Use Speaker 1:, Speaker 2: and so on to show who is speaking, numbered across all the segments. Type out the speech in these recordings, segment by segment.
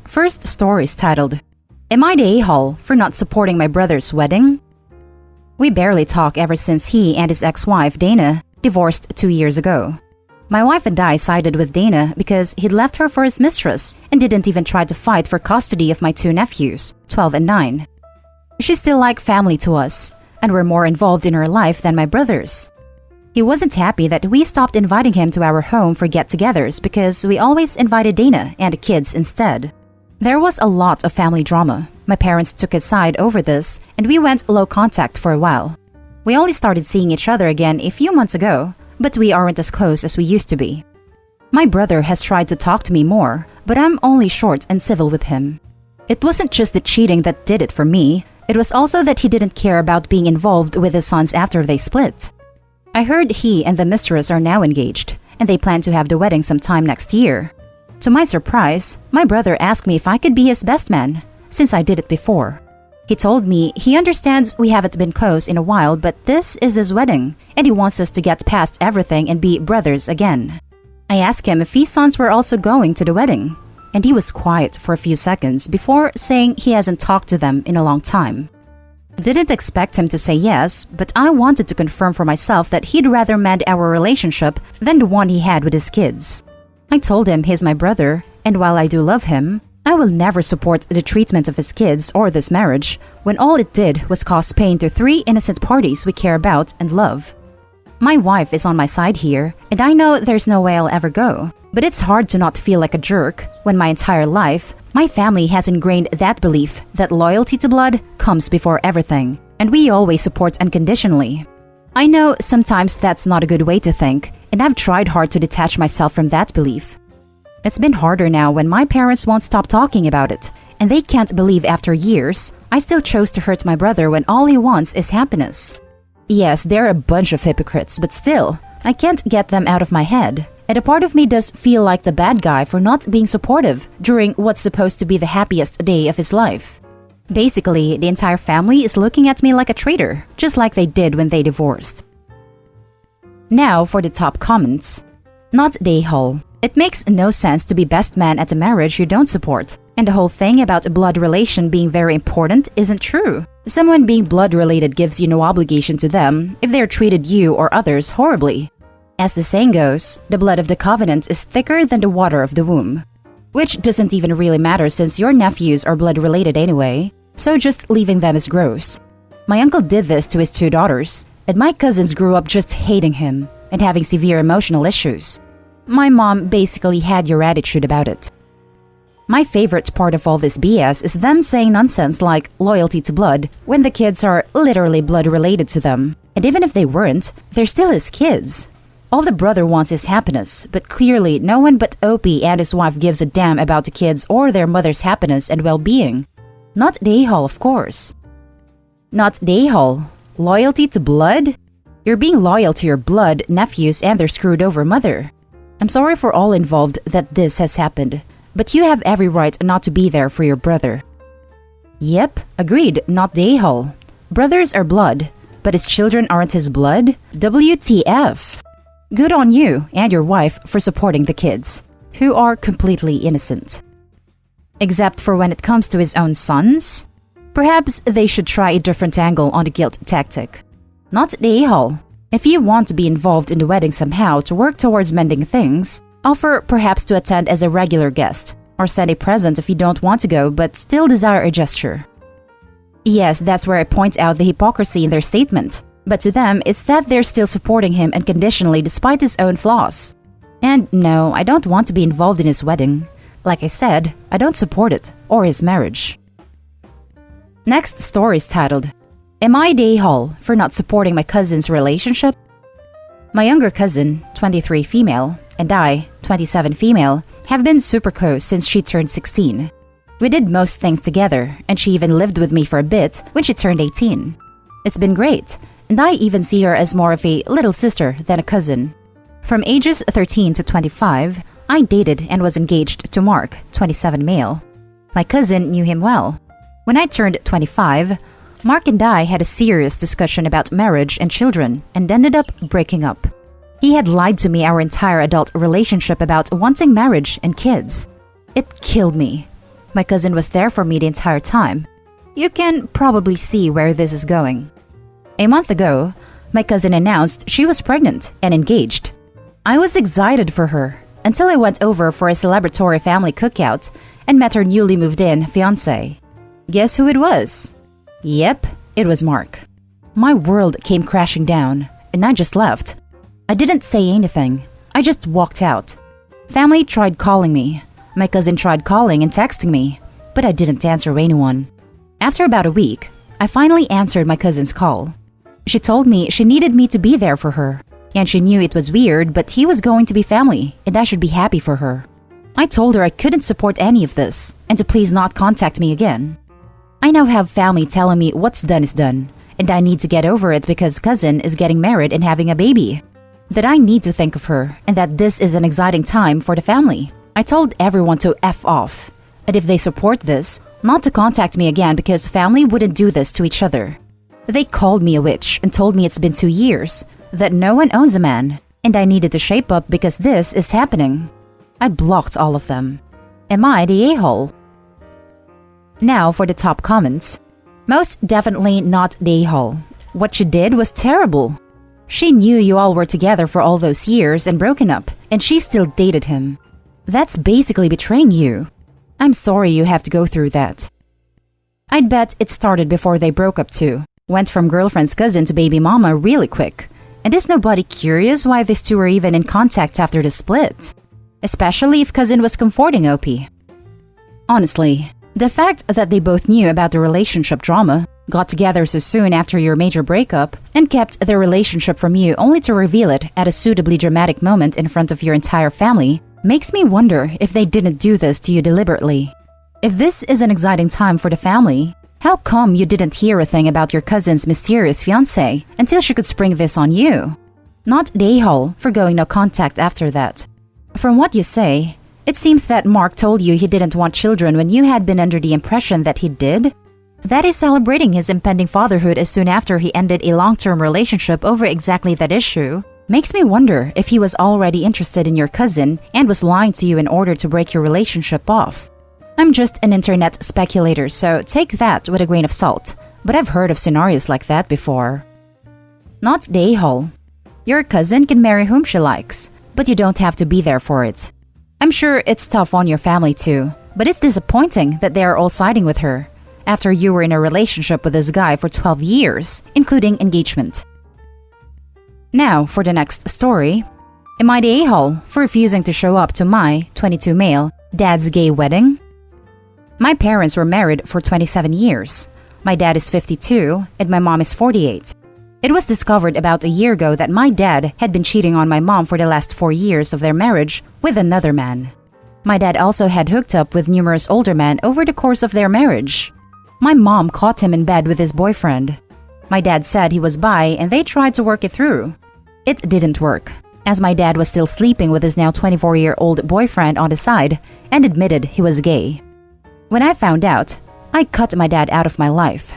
Speaker 1: First story is titled, Am I the a-hole for not supporting my brother's wedding? We barely talk ever since he and his ex-wife, Dana, divorced 2 years ago. My wife and I sided with Dana because he'd left her for his mistress and didn't even try to fight for custody of my 2 nephews, 12 and 9. She's still like family to us, and we're more involved in her life than my brother's. He wasn't happy that we stopped inviting him to our home for get-togethers because we always invited Dana and the kids instead. There was a lot of family drama. My parents took his side over this, and we went low contact for a while. We only started seeing each other again a few months ago, but we aren't as close as we used to be. My brother has tried to talk to me more, but I'm only short and civil with him. It wasn't just the cheating that did it for me, it was also that he didn't care about being involved with his sons after they split. I heard he and the mistress are now engaged, and they plan to have the wedding sometime next year. To my surprise, my brother asked me if I could be his best man, since I did it before. He told me he understands we haven't been close in a while, but this is his wedding, and he wants us to get past everything and be brothers again. I asked him if his sons were also going to the wedding, and he was quiet for a few seconds before saying he hasn't talked to them in a long time. Didn't expect him to say yes, but I wanted to confirm for myself that he'd rather mend our relationship than the one he had with his kids. I told him he's my brother, and while I do love him, I will never support the treatment of his kids or this marriage when all it did was cause pain to 3 innocent parties we care about and love. My wife is on my side here, and I know there's no way I'll ever go, but it's hard to not feel like a jerk when my entire life, my family has ingrained that belief that loyalty to blood comes before everything, and we always support unconditionally. I know sometimes that's not a good way to think, and I've tried hard to detach myself from that belief. It's been harder now when my parents won't stop talking about it, and they can't believe after years, I still chose to hurt my brother when all he wants is happiness. Yes, they're a bunch of hypocrites, but still, I can't get them out of my head. And a part of me does feel like the bad guy for not being supportive during what's supposed to be the happiest day of his life. Basically, the entire family is looking at me like a traitor, just like they did when they divorced. Now for the top comments. Not the a-hole. It makes no sense to be best man at a marriage you don't support. And the whole thing about a blood relation being very important isn't true. Someone being blood related gives you no obligation to them if they're treated you or others horribly. As the saying goes, the blood of the covenant is thicker than the water of the womb. Which doesn't even really matter since your nephews are blood related anyway, so just leaving them is gross. My uncle did this to his 2 daughters, and my cousins grew up just hating him and having severe emotional issues. My mom basically had your attitude about it. My favorite part of all this BS is them saying nonsense like loyalty to blood when the kids are literally blood related to them. And even if they weren't, they're still his kids. All the brother wants is happiness, but clearly no one but Opie and his wife gives a damn about the kids or their mother's happiness and well-being. Not the a-hole, of course. Not the a-hole. Loyalty to blood? You're being loyal to your blood nephews and their screwed over mother. I'm sorry for all involved that this has happened, but you have every right not to be there for your brother. Yep, agreed, not the a-hole. Brothers are blood, but his children aren't his blood? WTF? Good on you and your wife for supporting the kids, who are completely innocent. Except for when it comes to his own sons? Perhaps they should try a different angle on the guilt tactic. Not the a-hole. If you want to be involved in the wedding somehow to work towards mending things, offer perhaps to attend as a regular guest, or send a present if you don't want to go but still desire a gesture. Yes, that's where I point out the hypocrisy in their statement. But to them, it's that they're still supporting him unconditionally despite his own flaws. And no, I don't want to be involved in his wedding. Like I said, I don't support it, or his marriage. Next story is titled, Am I the a-hole for not supporting my cousin's relationship? My younger cousin, 23 female, and I, 27 female, have been super close since she turned 16. We did most things together, and she even lived with me for a bit when she turned 18. It's been great. And I even see her as more of a little sister than a cousin. From ages 13 to 25, I dated and was engaged to Mark, 27 male. My cousin knew him well. When I turned 25, Mark and I had a serious discussion about marriage and children and ended up breaking up. He had lied to me our entire adult relationship about wanting marriage and kids. It killed me. My cousin was there for me the entire time. You can probably see where this is going. A month ago, my cousin announced she was pregnant and engaged. I was excited for her until I went over for a celebratory family cookout and met her newly moved in fiancé. Guess who it was? Yep, it was Mark. My world came crashing down and I just left. I didn't say anything. I just walked out. Family tried calling me. My cousin tried calling and texting me, but I didn't answer anyone. After about a week, I finally answered my cousin's call. She told me she needed me to be there for her, and she knew it was weird, but he was going to be family, and I should be happy for her. I told her I couldn't support any of this, and to please not contact me again. I now have family telling me what's done is done, and I need to get over it because cousin is getting married and having a baby. That I need to think of her, and that this is an exciting time for the family. I told everyone to F off, and if they support this, not to contact me again because family wouldn't do this to each other. They called me a witch and told me it's been 2 years, that no one owns a man, and I needed to shape up because this is happening. I blocked all of them. Am I the a-hole? Now for the top comments. Most definitely not the a-hole. What she did was terrible. She knew you all were together for all those years and broken up, and she still dated him. That's basically betraying you. I'm sorry you have to go through that. I'd bet it started before they broke up too. Went from girlfriend's cousin to baby mama really quick. And is nobody curious why these two were even in contact after the split? Especially if cousin was comforting OP. Honestly, the fact that they both knew about the relationship drama, got together so soon after your major breakup, and kept their relationship from you only to reveal it at a suitably dramatic moment in front of your entire family, makes me wonder if they didn't do this to you deliberately. If this is an exciting time for the family, how come you didn't hear a thing about your cousin's mysterious fiancé until she could spring this on you? Not the a-hole for going no contact after that. From what you say, it seems that Mark told you he didn't want children when you had been under the impression that he did? That is celebrating his impending fatherhood as soon after he ended a long-term relationship over exactly that issue makes me wonder if he was already interested in your cousin and was lying to you in order to break your relationship off. I'm just an internet speculator, so take that with a grain of salt, but I've heard of scenarios like that before. Not the a-hole. Your cousin can marry whom she likes, but you don't have to be there for it. I'm sure it's tough on your family too, but it's disappointing that they are all siding with her after you were in a relationship with this guy for 12 years, including engagement. Now for the next story. Am I the a-hole for refusing to show up to my, 22 male, dad's gay wedding? My parents were married for 27 years. My dad is 52 and my mom is 48. It was discovered about a year ago that my dad had been cheating on my mom for the last 4 years of their marriage with another man. My dad also had hooked up with numerous older men over the course of their marriage. My mom caught him in bed with his boyfriend. My dad said he was bi and they tried to work it through. It didn't work, as my dad was still sleeping with his now 24-year-old boyfriend on the side and admitted he was gay. When I found out, I cut my dad out of my life.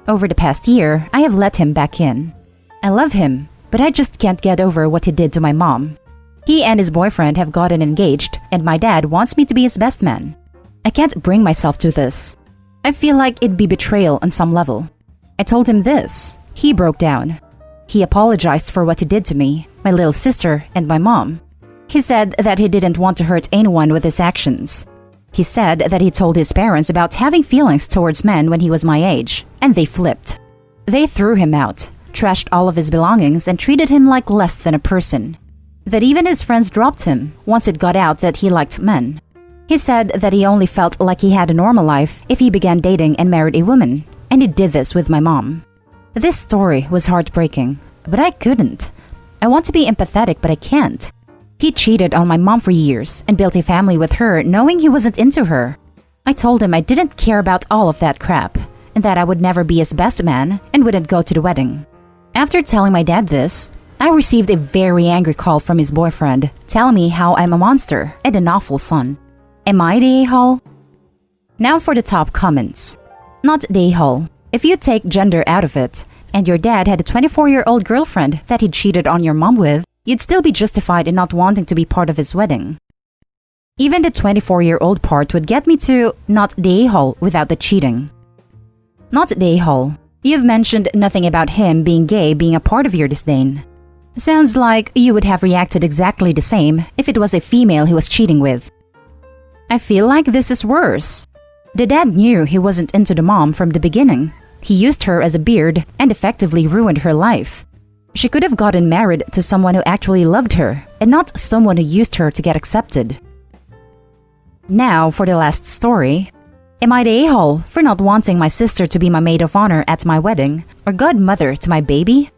Speaker 1: Over the past year, I have let him back in. I love him, but I just can't get over what he did to my mom. He and his boyfriend have gotten engaged, and my dad wants me to be his best man. I can't bring myself to this. I feel like it'd be betrayal on some level. I told him this. He broke down. He apologized for what he did to me, my little sister, and my mom. He said that he didn't want to hurt anyone with his actions. He said that he told his parents about having feelings towards men when he was my age, and they flipped. They threw him out, trashed all of his belongings, and treated him like less than a person. That even his friends dropped him once it got out that he liked men. He said that he only felt like he had a normal life if he began dating and married a woman, and he did this with my mom. This story was heartbreaking, but I couldn't. I want to be empathetic, but I can't. He cheated on my mom for years and built a family with her knowing he wasn't into her. I told him I didn't care about all of that crap, and that I would never be his best man and wouldn't go to the wedding. After telling my dad this, I received a very angry call from his boyfriend telling me how I'm a monster and an awful son. Am I the a-hole? Now for the top comments. Not the a-hole. If you take gender out of it, and your dad had a 24-year-old girlfriend that he cheated on your mom with, you'd still be justified in not wanting to be part of his wedding. Even the 24-year-old part would get me to not the a-hole without the cheating. Not the a-hole. You've mentioned nothing about him being gay being a part of your disdain. Sounds like you would have reacted exactly the same if it was a female he was cheating with. I feel like this is worse. The dad knew he wasn't into the mom from the beginning. He used her as a beard and effectively ruined her life. She could have gotten married to someone who actually loved her and not someone who used her to get accepted. Now for the last story. Am I the a-hole for not wanting my sister to be my maid of honor at my wedding or godmother to my baby?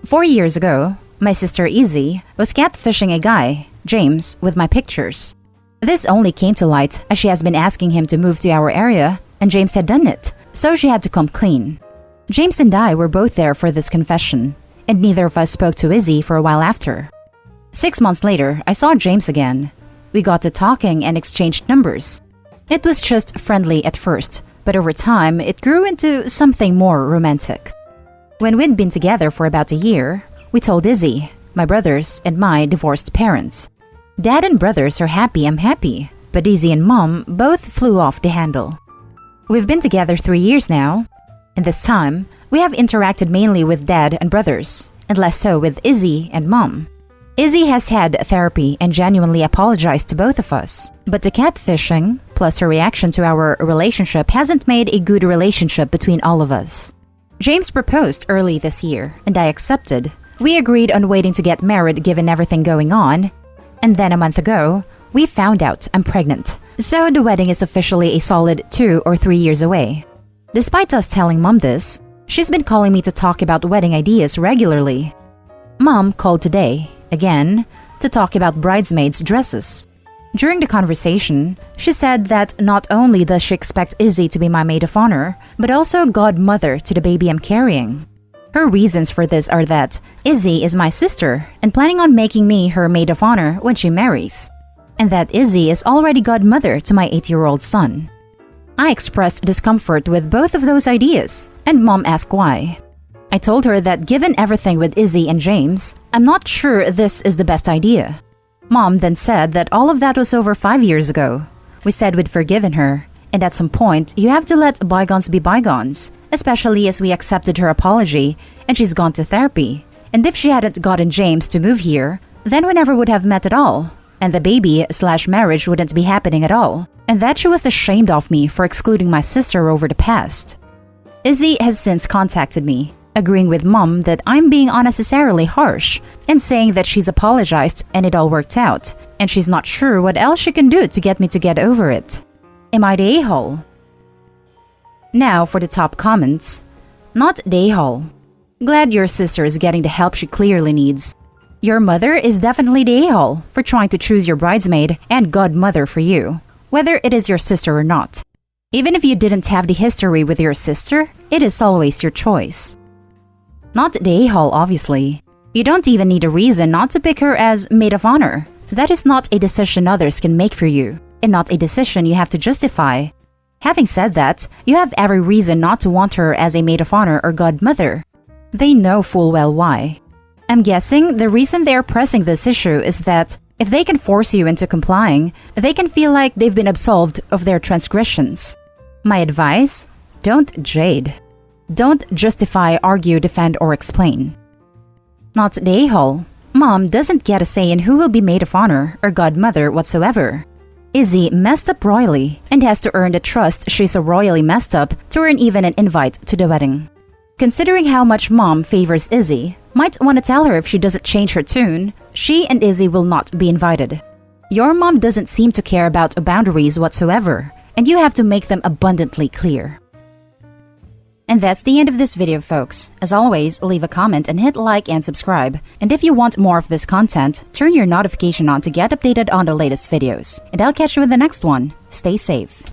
Speaker 1: 4 years ago, my sister Izzy was catfishing a guy, James, with my pictures. This only came to light as she has been asking him to move to our area and James had done it, so she had to come clean. James and I were both there for this confession, and neither of us spoke to Izzy for a while after. 6 months later, I saw James again. We got to talking and exchanged numbers. It was just friendly at first, but over time it grew into something more romantic. When we'd been together for about a year, we told Izzy, my brothers, and my divorced parents. Dad and brothers are happy I'm happy, but Izzy and Mom both flew off the handle. We've been together 3 years now. In this time, we have interacted mainly with Dad and brothers, and less so with Izzy and Mom. Izzy has had therapy and genuinely apologized to both of us, but the catfishing, plus her reaction to our relationship hasn't made a good relationship between all of us. James proposed early this year, and I accepted. We agreed on waiting to get married given everything going on, and then a month ago, we found out I'm pregnant. So the wedding is officially a solid 2 or 3 years away. Despite us telling Mom this, she's been calling me to talk about wedding ideas regularly. Mom called today, again, to talk about bridesmaids' dresses. During the conversation, she said that not only does she expect Izzy to be my maid of honor, but also godmother to the baby I'm carrying. Her reasons for this are that Izzy is my sister and planning on making me her maid of honor when she marries, and that Izzy is already godmother to my 8-year-old son. I expressed discomfort with both of those ideas, and Mom asked why. I told her that given everything with Izzy and James, I'm not sure this is the best idea. Mom then said that all of that was over 5 years ago. We said we'd forgiven her, and at some point, you have to let bygones be bygones, especially as we accepted her apology and she's gone to therapy. And if she hadn't gotten James to move here, then we never would have met at all, and the baby/marriage wouldn't be happening at all, and that she was ashamed of me for excluding my sister over the past. Izzy has since contacted me, agreeing with Mom that I'm being unnecessarily harsh and saying that she's apologized and it all worked out, and she's not sure what else she can do to get me to get over it. Am I the a-hole? Now for the top comments. Not the a-hole. Glad your sister is getting the help she clearly needs. Your mother is definitely the a-hole for trying to choose your bridesmaid and godmother for you, whether it is your sister or not. Even if you didn't have the history with your sister, it is always your choice. Not the a-hole, obviously. You don't even need a reason not to pick her as maid of honor. That is not a decision others can make for you, and not a decision you have to justify. Having said that, you have every reason not to want her as a maid of honor or godmother. They know full well why. I'm guessing the reason they are pressing this issue is that if they can force you into complying, they can feel like they've been absolved of their transgressions. My advice? Don't jade. Don't justify, argue, defend, or explain. Not the a-hole. Mom doesn't get a say in who will be maid of honor or godmother whatsoever. Izzy messed up royally and has to earn the trust she's so royally messed up to earn even an invite to the wedding. Considering how much Mom favors Izzy, might want to tell her if she doesn't change her tune, she and Izzy will not be invited. Your mom doesn't seem to care about boundaries whatsoever, and you have to make them abundantly clear. And that's the end of this video, folks. As always, leave a comment and hit like and subscribe. And if you want more of this content, turn your notification on to get updated on the latest videos. And I'll catch you in the next one. Stay safe.